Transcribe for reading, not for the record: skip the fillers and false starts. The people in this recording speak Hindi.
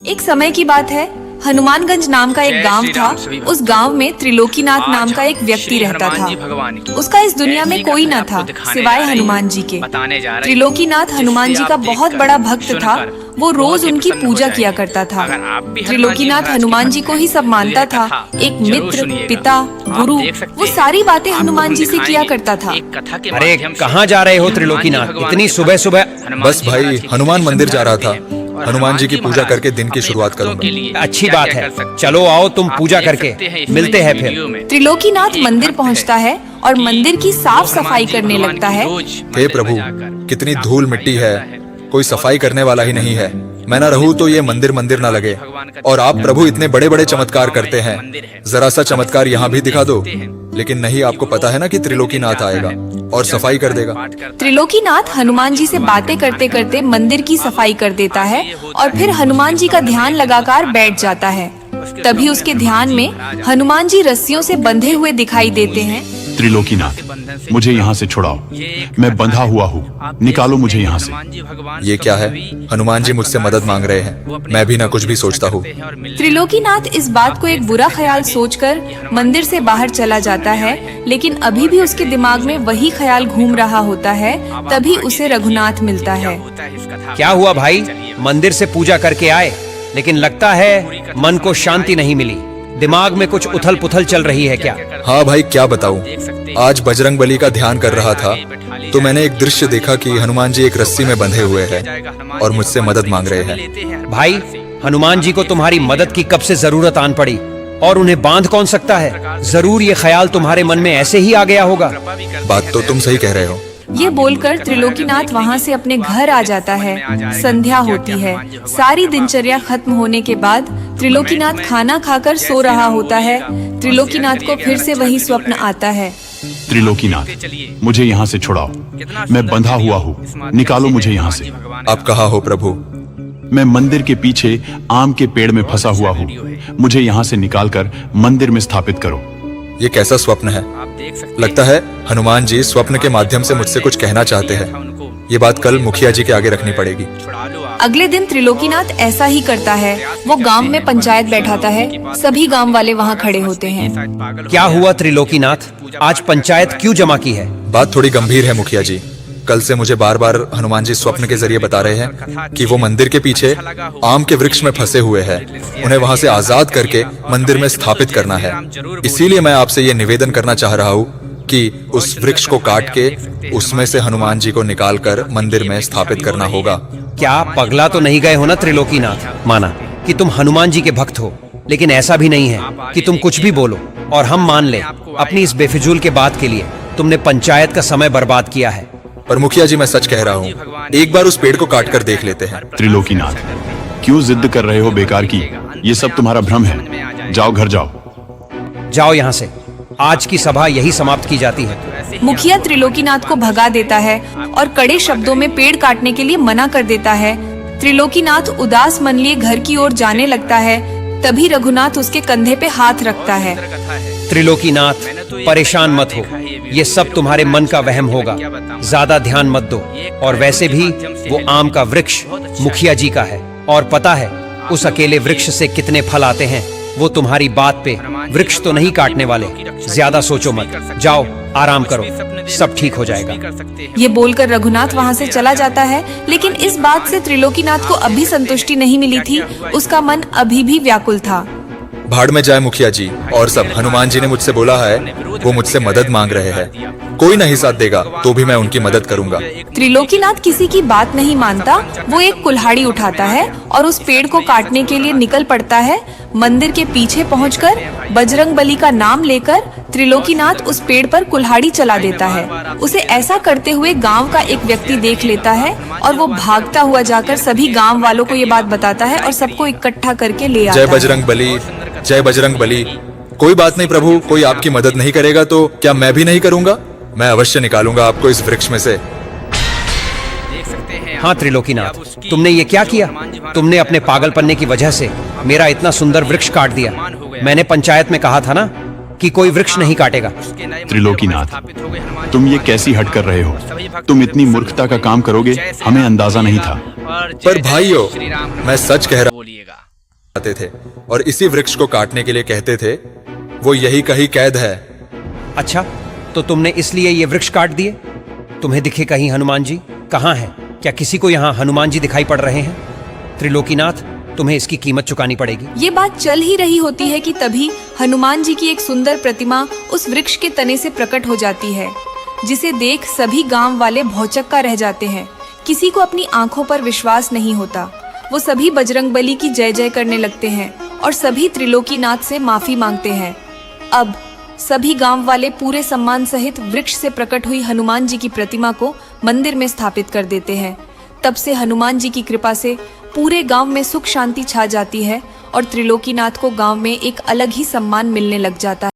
एक समय की बात है, हनुमानगंज नाम का एक गांव था। उस गांव में त्रिलोकीनाथ नाम का एक व्यक्ति रहता था। उसका इस दुनिया में कोई न था सिवाय हनुमान जी के। त्रिलोकीनाथ हनुमान जी का बहुत बड़ा भक्त था। वो रोज उनकी पूजा किया करता था। त्रिलोकीनाथ हनुमान जी को ही सब मानता था, एक मित्र, पिता, गुरु। वो सारी बातें हनुमान जी से किया करता था। अरे कहाँ जा रहे हो त्रिलोकीनाथ, इतनी सुबह सुबह? बस भाई, हनुमान मंदिर जा रहा था। हनुमान जी की पूजा करके दिन की शुरुआत करूंगा। अच्छी बात है, चलो आओ तुम पूजा करके मिलते हैं फिर। त्रिलोकीनाथ मंदिर पहुंचता है और मंदिर की साफ सफाई करने लगता है। हे प्रभु, कितनी धूल मिट्टी है, कोई सफाई करने वाला ही नहीं है। मैं ना रहूं तो ये मंदिर मंदिर ना लगे। और आप प्रभु इतने बड़े बड़े चमत्कार करते हैं, जरा सा चमत्कार यहाँ भी दिखा दो। लेकिन नहीं, आपको पता है ना कि त्रिलोकीनाथ आएगा और सफाई कर देगा। त्रिलोकीनाथ हनुमान जी से बातें करते करते मंदिर की सफाई कर देता है और फिर हनुमान जी का ध्यान लगाकर बैठ जाता है। तभी उसके ध्यान में हनुमान जी रस्सियों से बंधे हुए दिखाई देते हैं। त्रिलोकीनाथ, मुझे यहाँ से छुड़ाओ, मैं बंधा हुआ हूँ, निकालो मुझे यहाँ से। ये क्या है? हनुमान जी मुझसे मदद मांग रहे हैं, मैं भी ना कुछ भी सोचता हूँ। त्रिलोकीनाथ इस बात को एक बुरा ख्याल सोचकर मंदिर से बाहर चला जाता है, लेकिन अभी भी उसके दिमाग में वही ख्याल घूम रहा होता है। तभी उसे रघुनाथ मिलता है। क्या हुआ भाई? मंदिर से पूजा करके आए, लेकिन लगता है मन को शांति नहीं मिली। दिमाग में कुछ उथल पुथल चल रही है क्या? हाँ भाई, क्या बताऊं। आज बजरंग बली का ध्यान कर रहा था तो मैंने एक दृश्य देखा कि हनुमान जी एक रस्सी में बंधे हुए हैं और मुझसे मदद मांग रहे हैं। भाई, हनुमान जी को तुम्हारी मदद की कब से जरूरत आन पड़ी और उन्हें बांध कौन सकता है? जरूर ये ख्याल तुम्हारे मन में ऐसे ही आ गया होगा। बात तो तुम सही कह रहे हो। ये बोलकर त्रिलोकीनाथ वहाँ से अपने घर आ जाता है। संध्या होती है। सारी दिनचर्या खत्म होने के बाद त्रिलोकीनाथ खाना खाकर सो रहा होता है। त्रिलोकीनाथ को फिर से वही स्वप्न आता है। त्रिलोकीनाथ, मुझे यहाँ से छुड़ाओ, मैं बंधा हुआ हूँ, निकालो मुझे यहाँ से। आप कहाँ हो प्रभु? मैं मंदिर के पीछे आम के पेड़ में फंसा हुआ हूँ, मुझे यहाँ से निकालकर मंदिर में स्थापित करो। ये कैसा स्वप्न है? लगता है हनुमान जी स्वप्न के माध्यम से मुझसे कुछ कहना चाहते हैं। ये बात कल मुखिया जी के आगे रखनी पड़ेगी। अगले दिन त्रिलोकीनाथ ऐसा ही करता है। वो गांव में पंचायत बैठाता है। सभी गांव वाले वहाँ खड़े होते हैं। क्या हुआ त्रिलोकीनाथ, आज पंचायत क्यों जमा की है? बात थोड़ी गंभीर है मुखिया जी। कल से मुझे बार बार हनुमान जी स्वप्न के जरिए बता रहे हैं कि वो मंदिर के पीछे आम के वृक्ष में फंसे हुए हैं। उन्हें वहां से आजाद करके मंदिर में स्थापित करना है। इसीलिए मैं आपसे ये निवेदन करना चाह रहा हूँ कि उस वृक्ष को काट के उसमें से हनुमान जी को निकालकर मंदिर में स्थापित करना होगा। क्या पगला तो नहीं गए हो ना त्रिलोकीनाथ? माना कि तुम हनुमान जी के भक्त हो, लेकिन ऐसा भी नहीं है कि तुम कुछ भी बोलो और हम मान ले। अपनी इस बेफिजूल के बात के लिए तुमने पंचायत का समय बर्बाद किया है। पर मुखिया जी, मैं सच कह रहा हूँ, एक बार उस पेड़ को काट कर देख लेते हैं। त्रिलोकीनाथ, क्यों जिद कर रहे हो बेकार की? ये सब तुम्हारा भ्रम है। जाओ घर जाओ। जाओ यहाँ से। आज की सभा यही समाप्त की जाती है। मुखिया त्रिलोकीनाथ को भगा देता है और कड़े शब्दों में पेड़ काटने के लिए मना कर देता है। त्रिलोकीनाथ उदास मन लिए घर की ओर जाने लगता है। तभी रघुनाथ उसके कंधे पे हाथ रखता है। त्रिलोकीनाथ, परेशान मत हो, ये सब तुम्हारे मन का वहम होगा। ज्यादा ध्यान मत दो। और वैसे भी वो आम का वृक्ष मुखिया जी का है और पता है उस अकेले वृक्ष से कितने फल आते हैं। वो तुम्हारी बात पे वृक्ष तो नहीं काटने वाले। ज्यादा सोचो मत, जाओ आराम करो, सब ठीक हो जाएगा। ये बोलकर रघुनाथ वहाँ से चला जाता है। लेकिन इस बात से त्रिलोकीनाथ को अभी संतुष्टि नहीं मिली थी। उसका मन अभी भी व्याकुल था। भाड़ में जाए मुखिया जी और सब। हनुमान जी ने मुझसे बोला है, वो मुझसे मदद मांग रहे हैं। कोई नहीं साथ देगा तो भी मैं उनकी मदद करूंगा। त्रिलोकीनाथ किसी की बात नहीं मानता। वो एक कुल्हाड़ी उठाता है और उस पेड़ को काटने के लिए निकल पड़ता है। मंदिर के पीछे पहुंचकर बजरंग बली का नाम लेकर त्रिलोकीनाथ उस पेड़ पर कुल्हाड़ी चला देता है। उसे ऐसा करते हुए गांव का एक व्यक्ति देख लेता है और वो भागता हुआ जाकर सभी गांव वालों को ये बात बताता है और सबको इकट्ठा करके ले आता है। जय बजरंग बली, जय बजरंग बली। कोई बात नहीं प्रभु, कोई आपकी मदद नहीं करेगा तो क्या मैं भी नहीं करूंगा? मैं अवश्य निकालूंगा आपको इस वृक्ष में से। हाँ त्रिलोकीनाथ, तुमने ये क्या किया? तुमने अपने पागलपन्ने की वजह से मेरा इतना सुंदर वृक्ष काट दिया। मैंने पंचायत में कहा था ना कि कोई वृक्ष नहीं काटेगा। त्रिलोकीनाथ, तुम ये कैसी हट कर रहे हो? तुम इतनी मूर्खता का काम करोगे, हमें अंदाजा नहीं था। पर भाइयों, मैं सच कह रहा हूँ। जाते थे और इसी वृक्ष को काटने के लिए कहते थे वो यही कहीं कैद है। अच्छा, तो तुमने इसलिए ये वृक्ष काट दिए? तुम्हें दिखे कहीं हनुमान जी? कहाँ हैं? क्या किसी को यहाँ हनुमान जी दिखाई पड़ रहे हैं? त्रिलोकीनाथ, तुम्हें इसकी कीमत चुकानी पड़ेगी। ये बात चल ही रही होती है कि तभी हनुमान जी की एक सुंदर प्रतिमा उस वृक्ष के तने से प्रकट हो जाती है, जिसे देख सभी गांव वाले भौचक्का रह जाते हैं। किसी को अपनी आंखों पर विश्वास नहीं होता। वो सभी बजरंगबली की जय जय करने लगते हैं और सभी त्रिलोकीनाथ से माफी मांगते हैं। अब सभी गांव वाले पूरे सम्मान सहित वृक्ष से प्रकट हुई हनुमान जी की प्रतिमा को मंदिर में स्थापित कर देते हैं। तब से हनुमान जी की कृपा से पूरे गांव में सुख शांति छा जाती है और त्रिलोकीनाथ को गांव में एक अलग ही सम्मान मिलने लग जाता है।